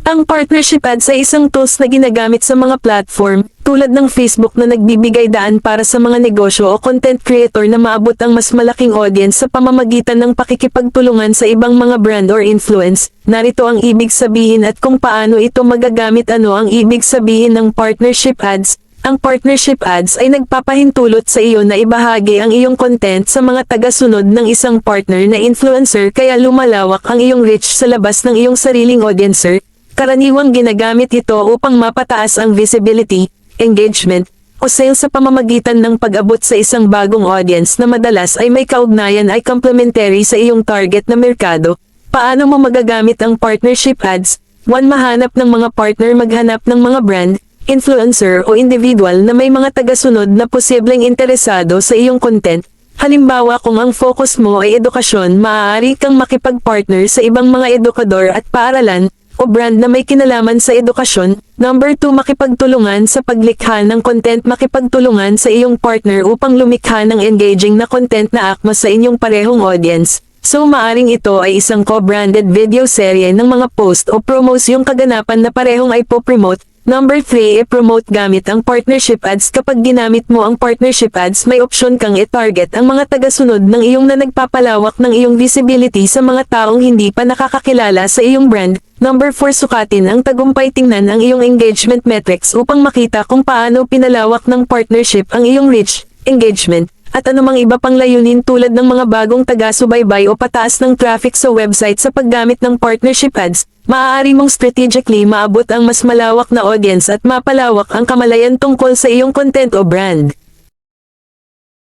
Ang partnership ads ay isang tools na ginagamit sa mga platform, tulad ng Facebook na nagbibigay daan para sa mga negosyo o content creator na maabot ang mas malaking audience sa pamamagitan ng pakikipagtulungan sa ibang mga brand or influence. Narito ang ibig sabihin at kung paano ito magagamit. Ano ang ibig sabihin ng partnership ads? Ang partnership ads ay nagpapahintulot sa iyo na ibahagi ang iyong content sa mga tagasunod ng isang partner na influencer, kaya lumalawak ang iyong reach sa labas ng iyong sariling audience. Karaniwang ginagamit ito upang mapataas ang visibility, engagement, o sales sa pamamagitan ng pag-abot sa isang bagong audience na madalas ay may kaugnayan ay complementary sa iyong target na merkado. Paano mo magagamit ang partnership ads? 1. Mahanap ng mga partner. Maghanap ng mga brand, influencer o individual na may mga tagasunod na posibleng interesado sa iyong content. Halimbawa, kung ang focus mo ay edukasyon, maaari kang makipag-partner sa ibang mga edukador at paaralan o brand na may kinalaman sa edukasyon. Number 2. Makipagtulungan sa paglikha ng content. Makipagtulungan sa iyong partner upang lumikha ng engaging na content na akma sa inyong parehong audience. So maaring ito ay isang co-branded video serye ng mga post o promos yung kaganapan na parehong ay po-promote. Number 3. I-promote gamit ang partnership ads. Kapag ginamit mo ang partnership ads, may opsyon kang i-target ang mga tagasunod ng iyong na nagpapalawak ng iyong visibility sa mga taong hindi pa nakakakilala sa iyong brand. Number 4. Sukatin ang tagumpay. Tingnan ang iyong engagement metrics upang makita kung paano pinalawak ng partnership ang iyong reach, engagement, at anumang iba pang layunin tulad ng mga bagong taga-subaybay o pataas ng traffic sa website. Sa paggamit ng partnership ads, maaari mong strategically maabot ang mas malawak na audience at mapalawak ang kamalayan tungkol sa iyong content o brand.